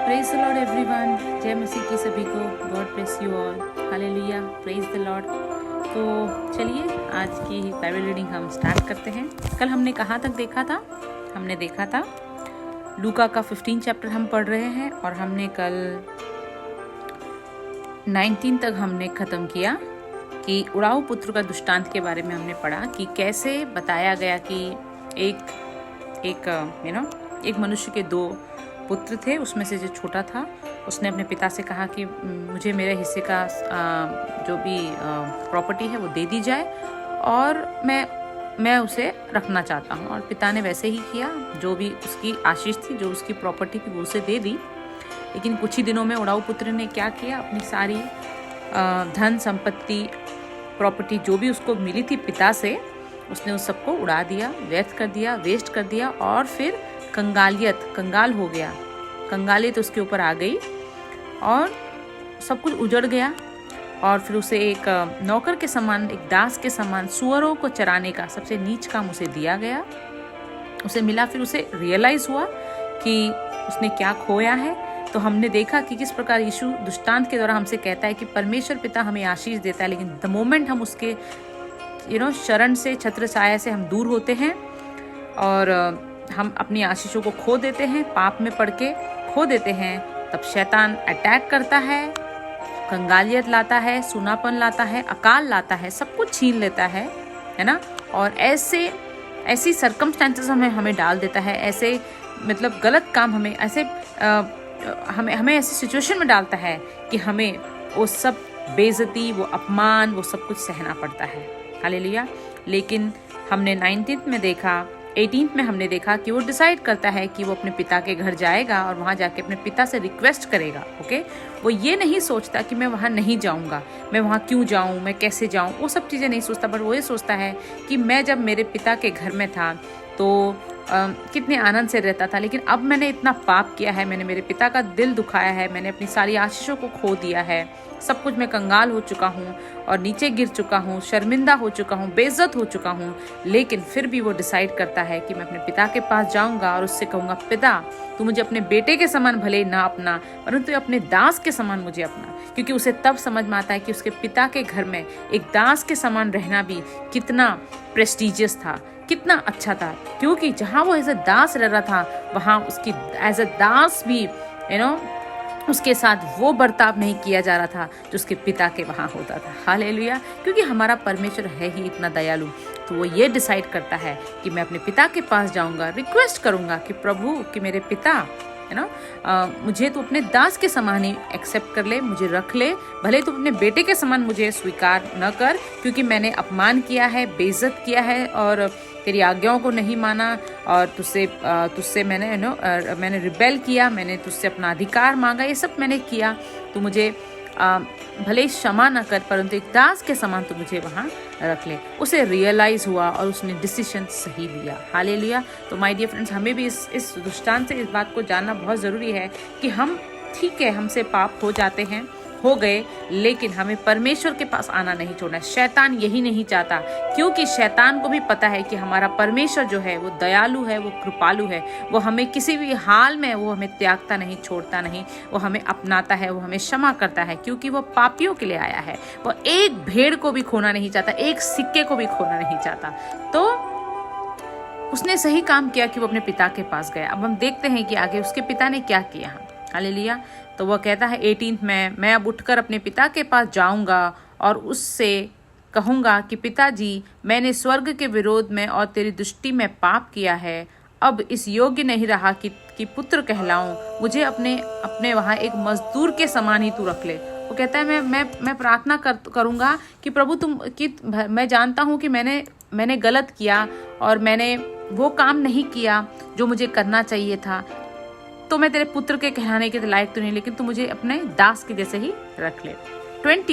Praise the Lord everyone. जय मसीह की सभी को। God bless you all. Hallelujah, praise the Lord. तो चलिए आज की बाइबल रीडिंग हम स्टार्ट करते हैं। कल हमने कहाँ तक देखा था? हमने देखा था लूका का 15 चैप्टर हम पढ़ रहे हैं और हमने कल 19 तक हमने ख़त्म किया कि उड़ाऊ पुत्र का दृष्टांत के बारे में हमने पढ़ा कि कैसे बताया गया कि एक मनुष्य के दो पुत्र थे। उसमें से जो छोटा था उसने अपने पिता से कहा कि मुझे मेरे हिस्से का जो भी प्रॉपर्टी है वो दे दी जाए और मैं उसे रखना चाहता हूँ। और पिता ने वैसे ही किया, जो भी उसकी आशीष थी, जो उसकी प्रॉपर्टी थी वो उसे दे दी। लेकिन कुछ ही दिनों में उड़ाऊ पुत्र ने क्या किया, अपनी सारी धन संपत्ति प्रॉपर्टी जो भी उसको मिली थी पिता से, उसने उस सबको उड़ा दिया, व्यर्थ कर दिया, वेस्ट कर दिया और फिर कंगाल हो गया। कंगालियत उसके ऊपर आ गई और सब कुछ उजड़ गया। और फिर उसे एक नौकर के समान, एक दास के समान सुअरों को चराने का सबसे नीच काम उसे दिया गया, उसे मिला। फिर उसे रियलाइज हुआ कि उसने क्या खोया है। तो हमने देखा कि किस प्रकार यीशु दृष्टांत के द्वारा हमसे कहता है कि परमेश्वर पिता हमें आशीष देता है, लेकिन द मोमेंट हम उसके शरण से, छत्र छाया से हम दूर होते हैं और हम अपनी आशीषों को खो देते हैं, पाप में पड़ के खो देते हैं, तब शैतान अटैक करता है, कंगालियत लाता है, सूनापन लाता है, अकाल लाता है, सब कुछ छीन लेता है ना। और ऐसी सर्कमस्टेंसेस हमें डाल देता है, ऐसे मतलब गलत काम हमें ऐसे सिचुएशन में डालता है कि हमें वो सब बेइज्जती, वो अपमान, वो सब कुछ सहना पड़ता है। हालेलुया। लेकिन हमने 19 में देखा, 18 में हमने देखा कि वो डिसाइड करता है कि वो अपने पिता के घर जाएगा और वहाँ जाके अपने पिता से रिक्वेस्ट करेगा। ओके, वो ये नहीं सोचता कि मैं वहाँ नहीं जाऊँगा, मैं वहाँ क्यों जाऊँ, मैं कैसे जाऊँ, वो सब चीज़ें नहीं सोचता। बट वो ये सोचता है कि मैं जब मेरे पिता के घर में था तो कितने आनंद से रहता था, लेकिन अब मैंने इतना पाप किया है, मैंने मेरे पिता का दिल दुखाया है, मैंने अपनी सारी आशीषों को खो दिया है, सब कुछ, मैं कंगाल हो चुका हूँ और नीचे गिर चुका हूँ, शर्मिंदा हो चुका हूँ, बेइज्जत हो चुका हूँ। लेकिन फिर भी वो डिसाइड करता है कि मैं अपने पिता के पास जाऊँगा और उससे कहूँगा, पिता तू मुझे अपने बेटे के समान भले ना अपना, परंतु अपने दास के समान मुझे अपना। क्योंकि उसे तब समझ में आता है कि उसके पिता के घर में एक दास के समान रहना भी कितना प्रेस्टिजियस था, कितना अच्छा था। क्योंकि जहाँ वो एज अ दास रह रहा था, वहाँ उसकी एज अ दास भी उसके साथ वो बर्ताव नहीं किया जा रहा था जो उसके पिता के वहाँ होता था। हालेलुया। क्योंकि हमारा परमेश्वर है ही इतना दयालु, तो वो ये डिसाइड करता है कि मैं अपने पिता के पास जाऊँगा, रिक्वेस्ट करूँगा कि प्रभु, कि मेरे पिता मुझे तो अपने दास के समान ही एक्सेप्ट कर ले, मुझे रख ले, भले तो अपने बेटे के समान मुझे स्वीकार न कर, क्योंकि मैंने अपमान किया है, बेइज्जत किया है और तेरी आज्ञाओं को नहीं माना और तुझसे मैंने रिबेल किया, मैंने तुझसे अपना अधिकार मांगा, ये सब मैंने किया। तो मुझे भले क्षमा न कर, परंतु एक दास के समान तो मुझे वहाँ रख ले। उसे रियलाइज हुआ और उसने डिसीजन सही लिया। हालेलुया। तो माय डियर फ्रेंड्स, हमें भी इस दृष्टांत से इस बात को जानना बहुत ज़रूरी है कि हम, ठीक है, हमसे पाप हो गए, लेकिन हमें परमेश्वर के पास आना नहीं छोड़ना। शैतान यही नहीं चाहता, क्योंकि शैतान को भी पता है कि हमारा परमेश्वर जो है वो दयालु है, वो कृपालु है, वो हमें किसी भी हाल में वो हमें त्यागता नहीं, छोड़ता नहीं, वो हमें अपनाता है, वो हमें क्षमा करता है, क्योंकि वो पापियों के लिए आया है। वो एक भेड़ को भी खोना नहीं चाहता, एक सिक्के को भी खोना नहीं चाहता। तो उसने सही काम किया कि वो अपने पिता के पास गया। अब हम देखते हैं कि आगे उसके पिता ने क्या किया। हालेलुया। तो वह कहता है 18 में, मैं अब उठकर अपने पिता के पास जाऊंगा और उससे कहूंगा कि पिताजी, मैंने स्वर्ग के विरोध में और तेरी दृष्टि में पाप किया है, अब इस योग्य नहीं रहा कि पुत्र कहलाऊं, मुझे अपने वहाँ एक मजदूर के समान ही तू रख ले। वो कहता है मैं प्रार्थना करूंगा कि प्रभु मैं जानता हूँ कि मैंने गलत किया और मैंने वो काम नहीं किया जो मुझे करना चाहिए था, तो मैं तेरे पुत्र के कहलाने के लायक तो नहीं, लेकिन तू मुझे अपने दास के जैसे ही रख ले। 20th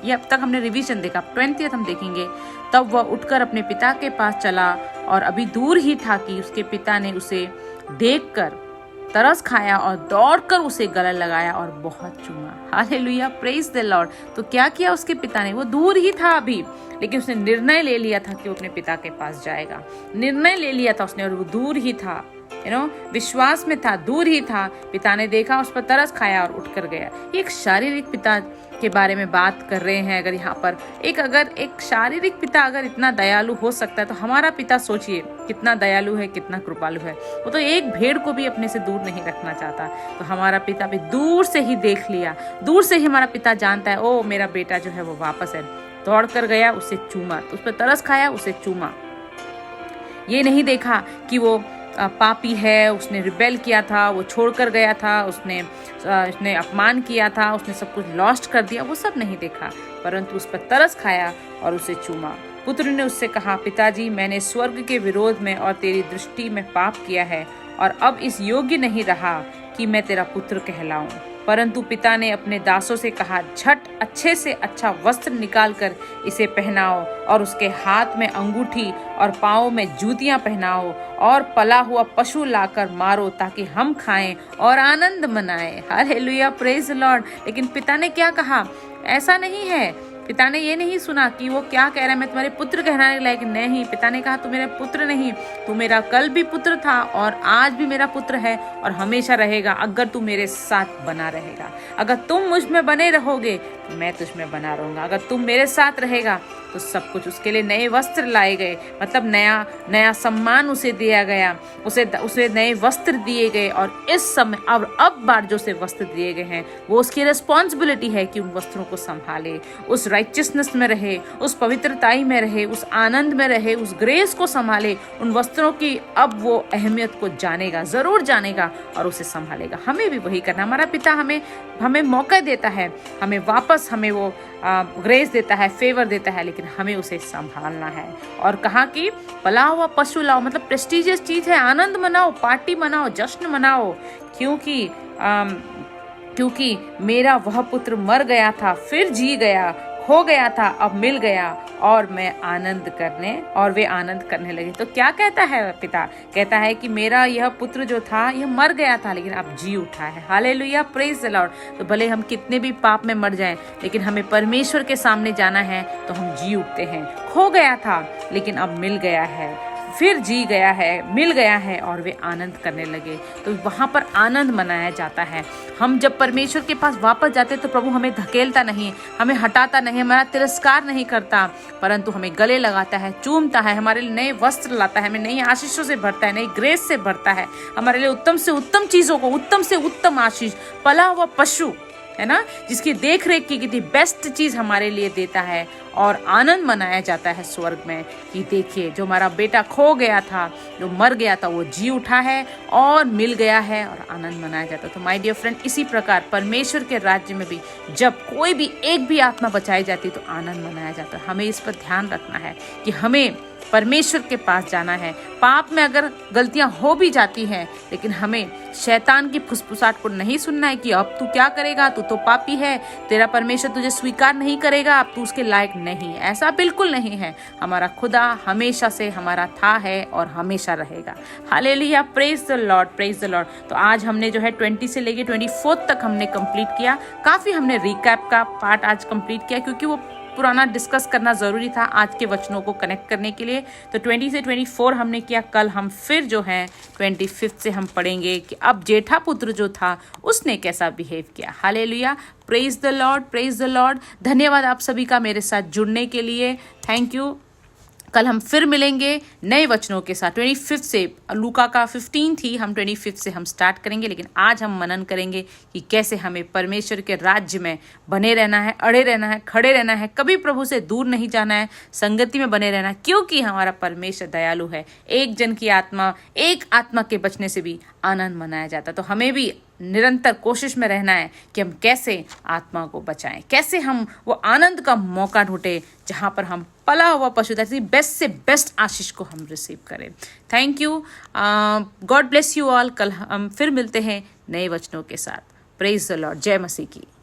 ये अब तक हमने रिवीजन देखा, 20th हम देखेंगे। तब वह उठकर अपने पिता के पास चला और अभी दूर ही था कि उसके पिता ने उसे देखकर तरस खाया और दौड़कर उसे गले लगाया और बहुत चूमा। Hallelujah, praise the Lord. तो क्या किया उसके पिता ने? वो दूर ही था अभी, लेकिन उसने निर्णय ले लिया था कि वो अपने पिता के पास जाएगा। निर्णय ले लिया था उसने और वो दूर ही था विश्वास में था, दूर ही था। पिता ने देखा, उस पर तरस खाया और उठकर गया। ये एक शारीरिक पिता के बारे में बात कर रहे हैं। अगर यहाँ पर अगर एक शारीरिक पिता अगर इतना दयालु हो सकता है तो हमारा पिता सोचिए कितना दयालु है, कितना कृपालु है। वो तो एक भेड़ को भी अपने से दूर नहीं रखना चाहता। तो हमारा पिता भी दूर से ही देख लिया, दूर से ही हमारा पिता जानता है, ओ मेरा बेटा जो है वो वापस है। दौड़ कर गया, उसे चूमा, उस पर तरस खाया, उसे चूमा। ये नहीं देखा कि वो पापी है, उसने रिबेल किया था, वो छोड़कर गया था, उसने अपमान किया था, उसने सब कुछ लॉस्ट कर दिया, वो सब नहीं देखा, परंतु उस पर तरस खाया और उसे चूमा। पुत्र ने उससे कहा, पिताजी, मैंने स्वर्ग के विरोध में और तेरी दृष्टि में पाप किया है और अब इस योग्य नहीं रहा कि मैं तेरा पुत्र कहलाऊं। परंतु पिता ने अपने दासों से कहा, झट अच्छे से अच्छा वस्त्र निकाल कर इसे पहनाओ और उसके हाथ में अंगूठी और पाँव में जूतियां पहनाओ और पला हुआ पशु लाकर मारो ताकि हम खाएं और आनंद मनाएं। Hallelujah, praise the Lord. लेकिन पिता ने क्या कहा? ऐसा नहीं है। पिता ने ये नहीं सुना कि वो क्या कह रहा है, मैं तुम्हारे पुत्र कहलाने लायक नहीं। पिता ने कहा, तू मेरा पुत्र नहीं, तू मेरा कल भी पुत्र था और आज भी मेरा पुत्र है और हमेशा रहेगा अगर तू मेरे साथ बना रहेगा। अगर तुम मुझ में बने रहोगे तो मैं तुझ में बना रहूंगा। अगर तुम मेरे साथ रहेगा तो सब कुछ। उसके लिए नए वस्त्र लाए गए, मतलब नया सम्मान उसे दिया गया, उसे नए वस्त्र दिए गए। और इस समय अब बार जो से वस्त्र दिए गए हैं वो उसकी रिस्पॉन्सिबिलिटी है कि उन वस्त्रों को संभाले, उस राइचियसनेस में रहे, उस पवित्रताई में रहे, उस आनंद में रहे, उस ग्रेस को संभाले। उन वस्त्रों की अब वो अहमियत को जानेगा, जरूर जानेगा और उसे संभालेगा। हमें भी वही करना। हमारा पिता हमें मौका देता है, हमें वापस हमें वो ग्रेस देता है, फेवर देता है, लेकिन हमें उसे संभालना है। और कहा कि पला हुआ पशु लाओ, मतलब प्रेस्टिजियस चीज है, आनंद मनाओ, पार्टी मनाओ, जश्न मनाओ, क्योंकि मेरा वह पुत्र मर गया था, फिर जी गया, खो गया था, अब मिल गया और वे आनंद करने लगे। तो क्या कहता है पिता? कहता है कि मेरा यह पुत्र जो था यह मर गया था लेकिन अब जी उठा है। Hallelujah, praise the Lord. तो भले हम कितने भी पाप में मर जाएं, लेकिन हमें परमेश्वर के सामने जाना है तो हम जी उठते हैं। खो गया था लेकिन अब मिल गया है, फिर जी गया है, मिल गया है और वे आनंद करने लगे। तो वहां पर आनंद मनाया जाता है। हम जब परमेश्वर के पास वापस जाते हैं तो प्रभु हमें धकेलता नहीं, हमें हटाता नहीं, हमारा तिरस्कार नहीं करता, परंतु हमें गले लगाता है, चूमता है, हमारे लिए नए वस्त्र लाता है, हमें नई आशीषों से भरता है, नई ग्रेस से भरता है, हमारे लिए उत्तम से उत्तम चीजों को, उत्तम से उत्तम आशीष, पला हुआ पशु है ना, जिसकी देख रेख की कितनी बेस्ट चीज हमारे लिए देता है। और आनंद मनाया जाता है स्वर्ग में कि देखिए, जो हमारा बेटा खो गया था, जो मर गया था, वो जी उठा है और मिल गया है और आनंद मनाया जाता है। तो माय डियर फ्रेंड, इसी प्रकार परमेश्वर के राज्य में भी जब कोई भी एक भी आत्मा बचाई जाती तो आनंद मनाया जाता है। हमें इस पर ध्यान रखना है कि हमें परमेश्वर के पास जाना है। पाप में अगर गलतियां हो भी जाती हैं, लेकिन हमें शैतान की फुसफुसाहट को नहीं सुनना है कि अब तू क्या करेगा, तू तो पापी है, तेरा परमेश्वर तुझे स्वीकार नहीं करेगा, अब तू उसके लायक नहीं। ऐसा बिल्कुल नहीं है। हमारा खुदा हमेशा से हमारा था, है और हमेशा रहेगा। Hallelujah, praise the Lord, praise the Lord. तो आज हमने जो है 20 से लेके 24 तक हमने कंप्लीट किया। काफी हमने रिकैप का पार्ट आज कंप्लीट किया, क्योंकि वो पुराना डिस्कस करना जरूरी था आज के वचनों को कनेक्ट करने के लिए। तो 20 से 24 हमने किया। कल हम फिर जो है 25 से हम पढ़ेंगे कि अब जेठा पुत्र जो था उसने कैसा बिहेव किया। Hallelujah, praise the Lord, praise the Lord. धन्यवाद आप सभी का मेरे साथ जुड़ने के लिए। Thank you. कल हम फिर मिलेंगे नए वचनों के साथ। 25 से, लूका का 15 थी, हम 25 से हम स्टार्ट करेंगे। लेकिन आज हम मनन करेंगे कि कैसे हमें परमेश्वर के राज्य में बने रहना है, अड़े रहना है, खड़े रहना है, कभी प्रभु से दूर नहीं जाना है, संगति में बने रहना है, क्योंकि हमारा परमेश्वर दयालु है। एक जन की आत्मा, एक आत्मा के बचने से भी आनंद मनाया जाता है। तो हमें भी निरंतर कोशिश में रहना है कि हम कैसे आत्मा को बचाएं, कैसे हम वो आनंद का मौका ढूंढे जहां पर हम पला हुआ पशु बेस्ट से बेस्ट आशीष को हम रिसीव करें। Thank you, God bless you all. कल हम फिर मिलते हैं नए वचनों के साथ। Praise the Lord. जय मसीह की।